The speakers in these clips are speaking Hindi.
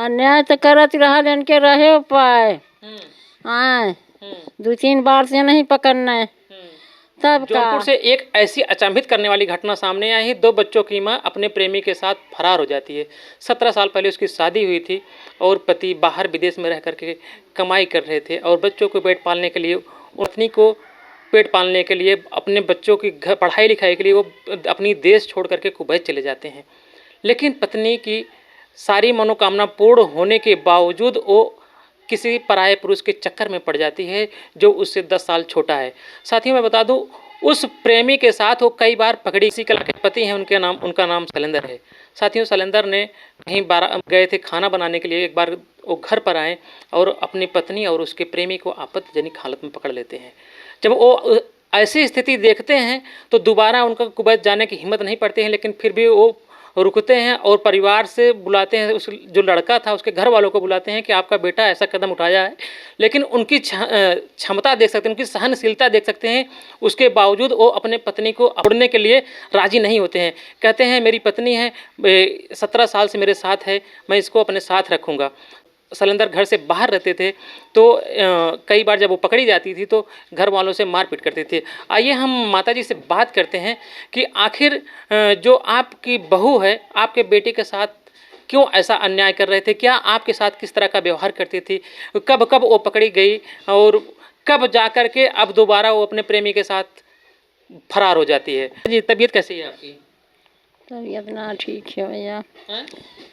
अन्याय तो करत रहल इनके रहे उपाय। हाँ, 2-3 बार से नहीं पकड़ना है तब का। जौनपुर से एक ऐसी अचंभित करने वाली घटना सामने आई है। 2 बच्चों की मां अपने प्रेमी के साथ फरार हो जाती है। 17 साल पहले उसकी शादी हुई थी और पति बाहर विदेश में रह करके कमाई कर रहे थे और बच्चों को पेट पालने के लिए, पत्नी को पेट पालने के लिए, अपने बच्चों की घर पढ़ाई लिखाई के लिए वो अपनी देश छोड़ करके कुवैत चले जाते हैं। लेकिन पत्नी की सारी मनोकामना पूर्ण होने के बावजूद वो किसी पराये पुरुष के चक्कर में पड़ जाती है जो उससे 10 साल छोटा है। साथियों मैं बता दूं, उस प्रेमी के साथ वो कई बार पकड़ी। इसी कला के पति हैं, उनका नाम शैलेंद्र है। साथियों शैलेंद्र ने कहीं गए थे खाना बनाने के लिए। एक बार वो घर पर आए और अपनी पत्नी और उसके प्रेमी को आपत्तिजनक हालत में पकड़ लेते हैं। जब वो ऐसी स्थिति देखते हैं तो दोबारा उनका कुवैत जाने की हिम्मत नहीं पड़ती है, लेकिन फिर भी वो रुकते हैं और परिवार से बुलाते हैं। उस जो लड़का था उसके घर वालों को बुलाते हैं कि आपका बेटा ऐसा कदम उठाया है। लेकिन उनकी क्षमता देख सकते हैं, उनकी सहनशीलता देख सकते हैं। उसके बावजूद वो अपने पत्नी को छोड़ने के लिए राजी नहीं होते हैं। कहते हैं मेरी पत्नी है, 17 साल से मेरे साथ है, मैं इसको अपने साथ रखूँगा। शैलेंद्र घर से बाहर रहते थे तो कई बार जब वो पकड़ी जाती थी तो घर वालों से मारपीट करते थे। आइए हम माताजी से बात करते हैं कि आखिर जो आपकी बहू है आपके बेटे के साथ क्यों ऐसा अन्याय कर रहे थे, क्या आपके साथ किस तरह का व्यवहार करती थी, कब कब वो पकड़ी गई और कब जा कर के अब दोबारा वो अपने प्रेमी के साथ फरार हो जाती है। जी तबीयत कैसी है आपकी? तबीयत ना ठीक है भैया,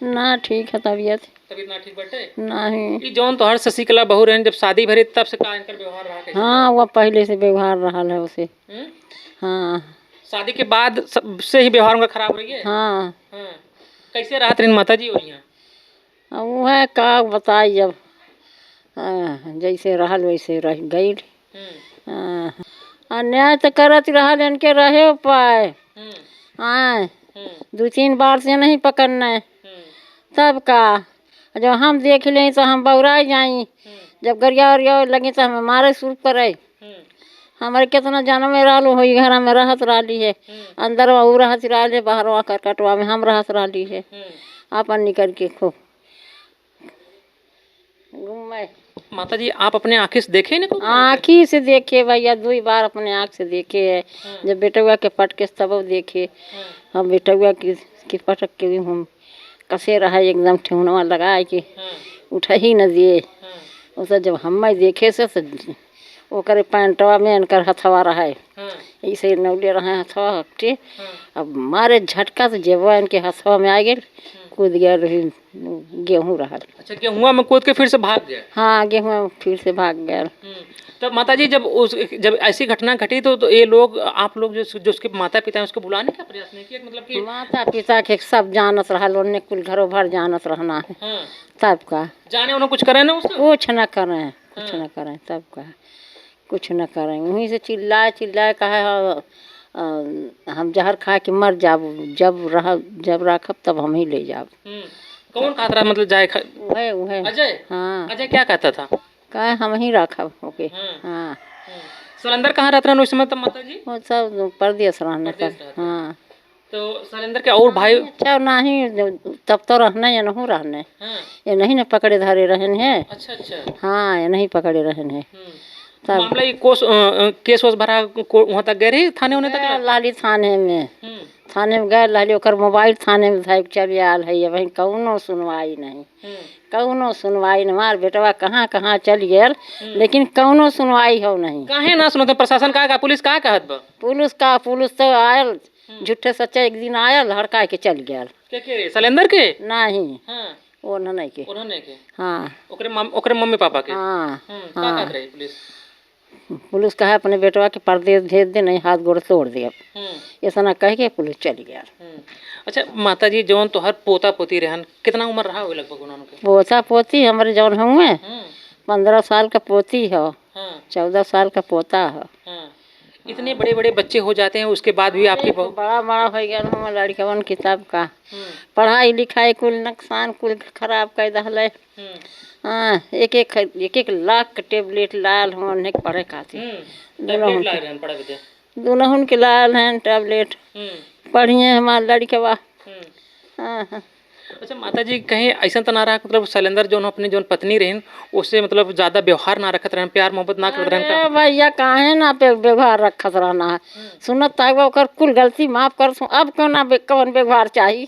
ना ठीक है तबीयत ना ठीक बटे नहीं। जौन तो हर शशिकला बहू रहन जब शादी भरी तब से का इनकर व्यवहार रहा कैसे? हाँ वो पहले से व्यवहार रहा है उसे। हाँ शादी के बाद से ही व्यवहार उनका खराब रही है। हाँ कैसे राहत रही माता जी? वो है का बताई, जब जैसे रहल वैसे रह गई। अन्याय तो करत रहल इनके रहे उपाय। हाँ, 2-3 बार से नहीं पकड़ना है तब का। जब हम देख लें तो हम बौरा जाई, जब गरिया उरिया लगी तो हमें मारे शुरू करे। हमारे कितना जन्म में रहलू हो घर में रहत रही है, अंदर वो रहत रही है, बाहर वहाँ करकटवा में हम रहत रही है। अपन निकल के खूब घूमे। माता जी आप अपने आँखी से देखे ना? आँखी से देखे भैया, 2 बार अपने आँख से देखे है। जब बेटुआ के पटके तब देखे हम, बेटुआ की पटक के भी हम कसे रहा एकदम ठेहुनवा लगाए के उठ ही न दिए। उसे जब हम देखे से वो करे पैंटवा में इनकर हथवा रहा है, ऐसे नौले रहे हथवा हटे। अब मारे झटका से जब इनके हथवा में आ गए, कूद गया गेहूँ रहा। अच्छा गेहूँ में कूद के फिर से भाग गया? हाँ गेहूँ फिर से भाग गया। तब माता जी जब ऐसी घटना घटी तो ये लोग, आप लोग जो उसके माता पिता हैं उसको बुलाने का प्रयास नहीं किया? मतलब कि माता पिता के सब जानत रहा, उन्हें कुल घरों भर जानत रहना है तब का। जाने उन्हें कुछ करे ना? उसका कुछ न करें, कुछ न करें तब का, कुछ न करें। वहीं से चिल्लाए कहा हम जहर खा के मर जाब, जब रखब तब हम ही ले जाब। कौन खाता रहा? मतलब जाए वह अजय? हाँ अजय क्या कहता था? कहे हम ही रखब। ओके हाँ। शैलेंद्र कहाँ रहता है उस समय तब माता जी? वो सब परदेश रहने पर। हाँ तो शैलेंद्र के और भाई? अच्छा नहीं, तब तो रहने या नहीं रहने, ये नहीं न पकड़े धरे रहन है। अच्छा हाँ ये नहीं पकड़े रहन है। मामला ये केस भरा वहाँ तक गए रही थाने होने तक? लाली थाने में गए लाली, ओकर मोबाइल थाने में था चल आल है। वही कौनो सुनवाई नहीं, कौनो सुनवाई नहीं। मार बेटवा कहाँ कहाँ चल गया, लेकिन कौनो सुनवाई हो नहीं। काहे ना सुनते? प्रशासन का पुलिस का कहत बा? पुलिस तो आयल झूठे सच्चा, एक दिन आयल हड़का के चल गया। शैलेंद्र के नहीं उन्होंने के। हाँ ओकरे मम्मी पापा के। हाँ हाँ पुलिस कहा अपने बेटवा के परदेश भेज दे, नहीं हाथ गोड़ तोड़ दे। ऐसा ना कह के पुलिस चली गया। अच्छा माता जी जौन तो हर पोता पोती रहन, कितना उम्र रहा हो लगभग उन्होंने? पोता पोती हमारे जौन हुए 15 साल का पोती है, 14 साल का पोता है। इतने बड़े बड़े बच्चे हो जाते हैं उसके बाद भी आपकी बड़ा हो गया हमारे लड़कवन किताब का पढ़ाई लिखाई कुल नुकसान कुल खराब कर दहले। हाँ एक लाख का टेबलेट लाल होने पढ़े खातिर दोनों के लाल हैं टैबलेट। पढ़िए हमारे लड़कवा। अच्छा माता जी, कहीं ऐसा तो ना रहा मतलब शैलेंद्र जो अपनी जो पत्नी रही उससे मतलब ज्यादा व्यवहार ना रखत रहन, प्यार मोहब्बत ना करत रहन अरे का? भैया काहे ना पे व्यवहार रखत रहना है। सुनत ताकि ओकर कुल गलती माफ कर सो, अब क्यों ना कौन व्यवहार चाहिए।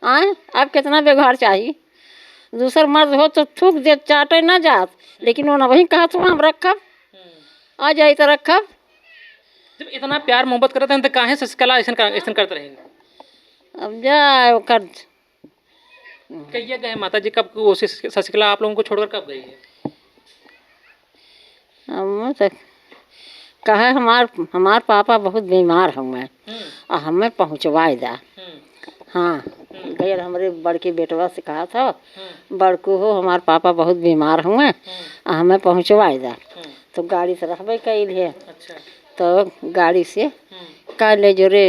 आए अब कितना व्यवहार चाहिए। दूसर मर्द हो तो थूक दे चाटे ना जात, लेकिन वो ना वही कहा तुम हम रखब, आ जाई तो रखब। जब इतना प्यार मोहब्बत करते हैं तो काहे शशिकला ऐसा ऐसा करते रहे? अब जाए ओकर कहिए गए माता जी, कब वो शशिकला आप लोगों को छोड़कर कब गई है? हम तो कहे हमार पापा बहुत बीमार हुए और हमें पहुँचवाए दा। हाँ गए हमारे बड़के बेटवा से कहा था बड़कू हो हमार पापा बहुत बीमार हुए और हमें पहुँचवाए दा। तो गाड़ी से रहबे कैल है। अच्छा। तो गाड़ी से का ले जो रे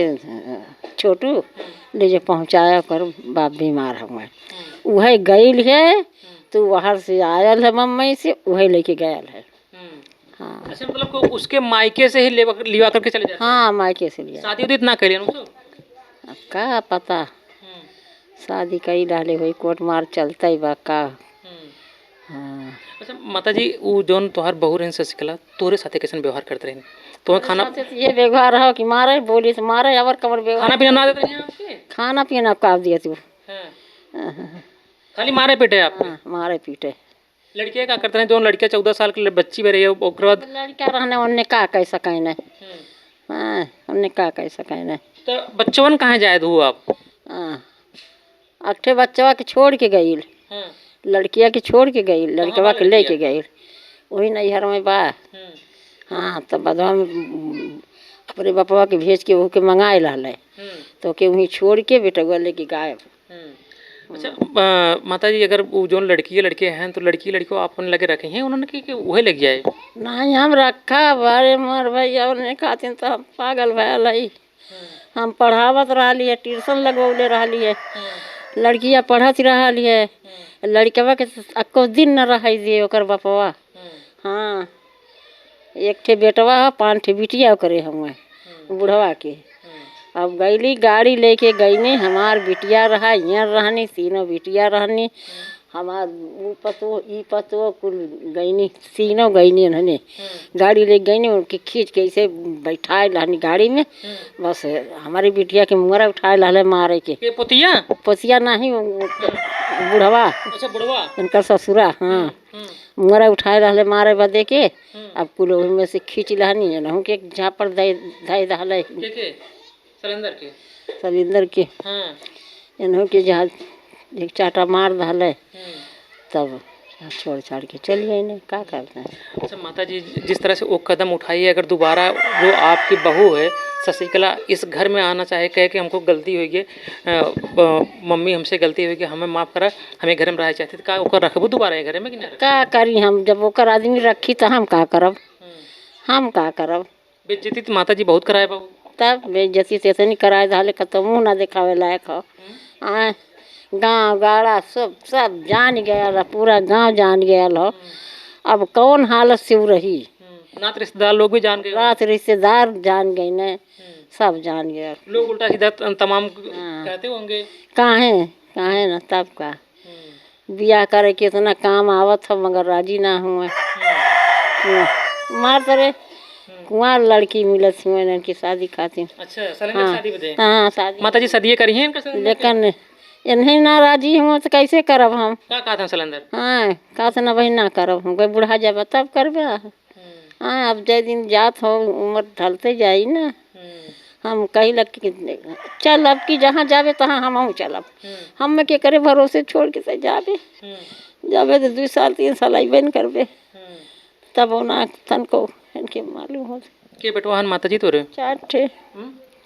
छोटू ले जो पहुँचाया कर बाप बीमार हुए। वह गईल है तो वहाँ से आयल है मम्मी से वही लेके गयल है। हाँ अच्छा मतलब को उसके मायके से ही लिवा करके चले जाते हैं? हाँ मायके से लिया। शादी उदी इतना करिए उसको? अब का पता शादी कई डाले हुई कोट मार चलता ही बा का। हाँ अच्छा माता जी, वो जोन तोहार बहू रही शशिकला तोरे साथे कैसे व्यवहार करते रहे? तुम्हें खाना ये व्यवहार हो कि मारे बोली से मारे और कमर व्यवहार खाना पीना ना देते हैं आपके? खाना पीना काट दिया तू। खाली मारे पीटे आपके? हाँ, मारे पीटे। लड़कियाँ क्या करते हैं, जो लड़कियाँ 14 साल की बच्ची भी रही है उसके बाद लड़का रहने उनने का कह सकें नहीं। हाँ उनने का कह सकें नहीं। तो बच्चवन कहाँ जाए दू आप? हाँ अठे बच्चवा के छोड़ के गई, लड़किया के छोड़ के गई, लड़कवा के ले के गई वही नैहर में बा। हाँ तब बदवा में अपने बपवा के भेज के वो के मंगाए रहले तो के वहीं छोड़ के बेटवा लेके गायब। अच्छा माता जी, अगर वो जो लड़के हैं तो लड़की को आपने लगे रखे हैं उन्होंने कि वही लग जाए? नहीं हम रखा बारे मर भैया उन्हें खातिर तो हम पागल भयल है। हम पढ़ावत रही है, ट्यूशन लगवले रही है, लड़कियाँ पढ़त रही है, लड़कवा के अक्को दिन न रह दिए ओकर बपवा। हाँ एक ठे बेटवा है 5 ठे बिटिया करे हुए बुढ़वा के। अब गईली गाड़ी लेके गईनी, हमार बिटिया रहा यहाँ रहनी, तीनों बिटिया रहनी, हमार वो पतो ई पतो कुल गईनी, तीनों गईनी उन्होंने गाड़ी ले गईनी, उनकी खींच के ऐसे बैठाए रहनी गाड़ी में। बस हमारी बिटिया के मुहरा उठाए लाले मारे के। पोतिया पोतिया नहीं बुढ़वा। अच्छा बुढ़वा इनका ससुरा। हाँ मुहरा उठाए रहले मारे बदे के। अब कुल में से खींच लहनी नहू के झापड़ धाई दहले सलिंदर के इन्हों के जहाँ एक चाटा मार दहले तब छोड़ छाड़ के चलिए इन्हें क्या करते हैं। अच्छा माता जी, जिस तरह से वो कदम उठाई है, अगर दोबारा जो आपकी बहू है शशिकला इस घर में आना चाहे, कहे कि हमको गलती हुई है, मम्मी हमसे गलती हुई कि हमें माफ़ करा, हमें घर में रह चाहती तो का ओकर रखबू दोबारा ये घर में कि नहीं? क्या करी हम, जब ओकर आदमी रखी तो हम का करब, हम का करब। बेइज्जती तो माता जी बहुत कराए बहू। तब बेइज्जती से नहीं कराए धाले का तो मुँह ना दिखावे लायक हो। आए गाँव गाड़ा सब जान गया, पूरा गांव जान गया हो। अब कौन हालत से रही, नात रिश्तेदार लोग भी जान गए, रात रिश्तेदार जान गए न, सब जान गया। लोग उल्टा सीधा तमाम कहते होंगे काहे न तब का बियाह करे के इतना काम आवत हो मगर राजी ना हुए। मार तरे कुंवार लड़की मिलत हुए इनकी शादी खातिर। अच्छा शादी बदे? हाँ शादी माता जी शादी करी है लेकिन इन्हें ना राजी हुआ तो कैसे करब हम। क्या कहा था सिलेंडर? हाँ कहा था ना भाई ना करब, हम कोई बुढ़ा जाब तब करबे। हाँ अब जै दिन जात हो उम्र ढलते जाई ना। हम कही लग चल अब की जहाँ जाबे तहाँ हम चलब, हम के करे भरोसे छोड़ के जाबे जाबे तो 2 साल 3 साल अबे न करबे तब ना तन को इनके मालूम हो के बेटवा माता जी तो रे 4 ठे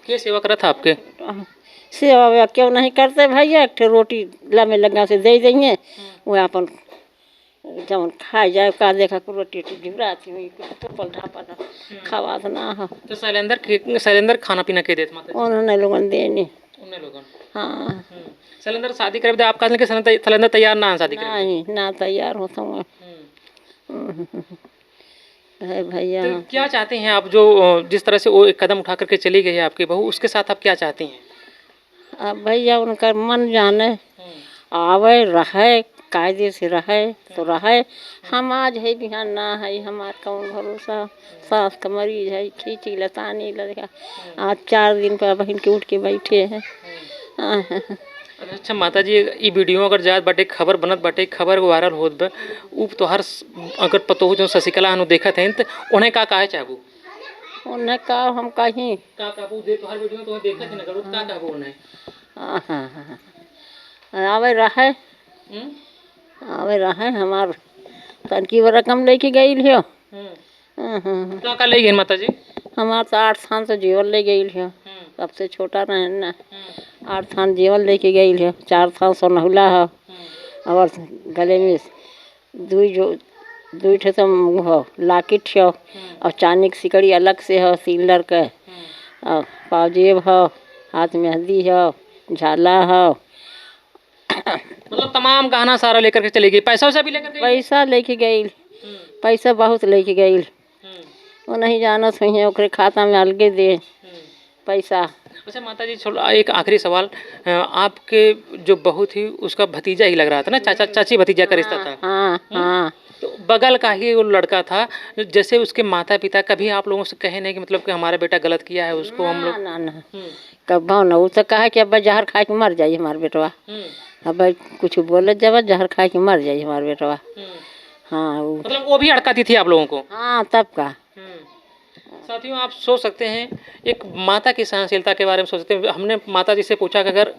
के सेवा करा था आपके? सेवा क्यों नहीं करते भैया, एक ठे रोटी लम्बे लगा से दे देंगे वो अपन जब खा जाए का देखा रोटी घिबराती हुई तो पल ढापा खावा ना हो। तो शैलेंद्र खाना पीना के देते माता? उन्होंने लोगन देने उन्हें लोगन। हाँ शैलेंद्र शादी कर दे आप कहा कि शैलेंद्र तैयार ना शादी कर? नहीं ना तैयार होता हूँ है भैया। तो क्या चाहते हैं आप, जो जिस तरह से वो एक कदम उठा करके चली गई है आपकी बहू, उसके साथ आप क्या चाहती हैं? अब भैया उनका मन जाने आवे रहे कायदे से रहे तो रहे। हम आज है बिहान ना है, हमार कौन भरोसा। सास का मरीज है, खींची लतानी लगा। आज 4 दिन पर बहन के उठ के बैठे हैं। अच्छा माता जी, ई वीडियो अगर जात बाटे, खबर बनत बाटे, खबर वायरल होत बा, उ तोहर अगर पतो जो शशिकला हनु देखत हैं त उन्हें का काहे चाहबू? उन्हें का हम कहीं का कहबू दे तोहर वीडियो तो देखत है ना करो का कहबू उन्हें? आवे रहे हम्म आवे रहे हमार तनकी रकम लेके गई लियो। का ले गई माता जी? हमार तो 8 थान तो जीवन ले गई लियो। सबसे छोटा रहे ना, 8 थान जीवन लेके गई लियो। 4 थान सोनहुला है और गले में दुई ठे तो हो लाकिट हो और चांदी की सिकड़ी अलग से हो सिल्वर के, और पाजेब हो, हाथ में हल्दी हो, झाला हो। मतलब तमाम गहना सारा लेकर के चली गई, पैसा वैसा भी लेकर गई? पैसा लेके गई, पैसा बहुत लेके गई। वो नहीं जानत हुई ओकरे खाता में अलगे दे पैसा। अच्छा माता जी, छोड़ो एक आखिरी सवाल, आपके जो बहू थी उसका भतीजा ही लग रहा था ना, चाचा चाची भतीजा का रिश्ता था? हाँ। तो बगल का ही वो लड़का था, जैसे उसके माता पिता कभी आप लोगों से कहे नहीं कि मतलब कि हमारा बेटा गलत किया है, उसको हम लोग? ना कब ना वो तो कहा कि अब जहर खा के मर जाइए हमारे बेटवा। अब कुछ बोले जब जहर खा के मर जाइए हमारे बेटवा। हाँ मतलब वो भी अड़काती थी आप लोगों को? हाँ तब का। साथियों, आप सोच सकते हैं एक माता की सहनशीलता के बारे में सोच सकते हैं। हमने माता जी से पूछा कि अगर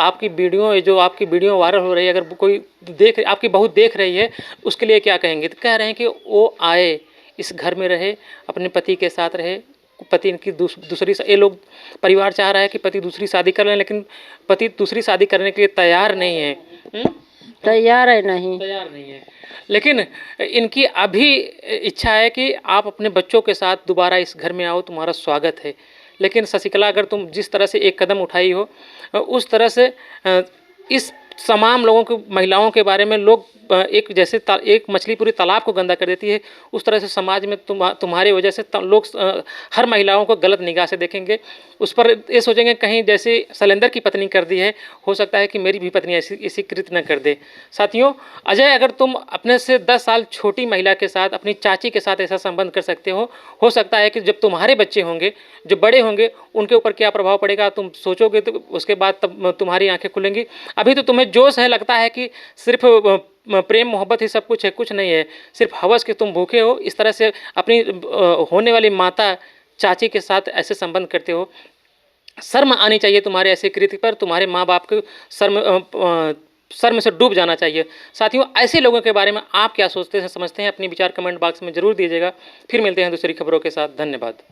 आपकी वीडियो वायरल हो रही है, अगर कोई आपकी बहू देख रही है, उसके लिए क्या कहेंगे? तो कह रहे हैं कि वो आए, इस घर में रहे, अपने पति के साथ रहे। पति इनकी दूसरी ये लोग परिवार चाह रहा है कि पति दूसरी शादी कर लें, लेकिन पति दूसरी शादी करने के लिए तैयार नहीं है। तैयार नहीं है, लेकिन इनकी अभी इच्छा है कि आप अपने बच्चों के साथ दोबारा इस घर में आओ, तुम्हारा स्वागत है। लेकिन शशिकला, अगर तुम जिस तरह से एक कदम उठाई हो, उस तरह से इस तमाम लोगों की महिलाओं के बारे में लोग एक मछली पूरी तालाब को गंदा कर देती है, उस तरह से समाज में तुम्हारी वजह से लोग हर महिलाओं को गलत निगाह से देखेंगे। उस पर ये सोचेंगे कहीं जैसे शैलेंद्र की पत्नी कर दी है, हो सकता है कि मेरी भी पत्नी ऐसी कृत्य न कर दे। साथियों, अजय, अगर तुम अपने से 10 साल छोटी महिला के साथ, अपनी चाची के साथ ऐसा संबंध कर सकते हो सकता है कि जब तुम्हारे बच्चे होंगे, जो बड़े होंगे, उनके ऊपर क्या प्रभाव पड़ेगा तुम सोचोगे, तो उसके बाद तब तुम्हारी आंखें खुलेंगी। अभी तो तुम्हें जोश है, लगता है कि सिर्फ प्रेम मोहब्बत ही सब कुछ है, कुछ नहीं है, सिर्फ हवस के तुम भूखे हो। इस तरह से अपनी होने वाली माता चाची के साथ ऐसे संबंध करते हो। शर्म आनी चाहिए तुम्हारे ऐसे कृत्य पर, तुम्हारे माँ बाप को सर में से डूब जाना चाहिए। साथियों, ऐसे लोगों के बारे में आप क्या सोचते हैं, समझते हैं? अपनी विचार कमेंट बॉक्स में जरूर दीजिएगा। फिर मिलते हैं दूसरी खबरों के साथ। धन्यवाद।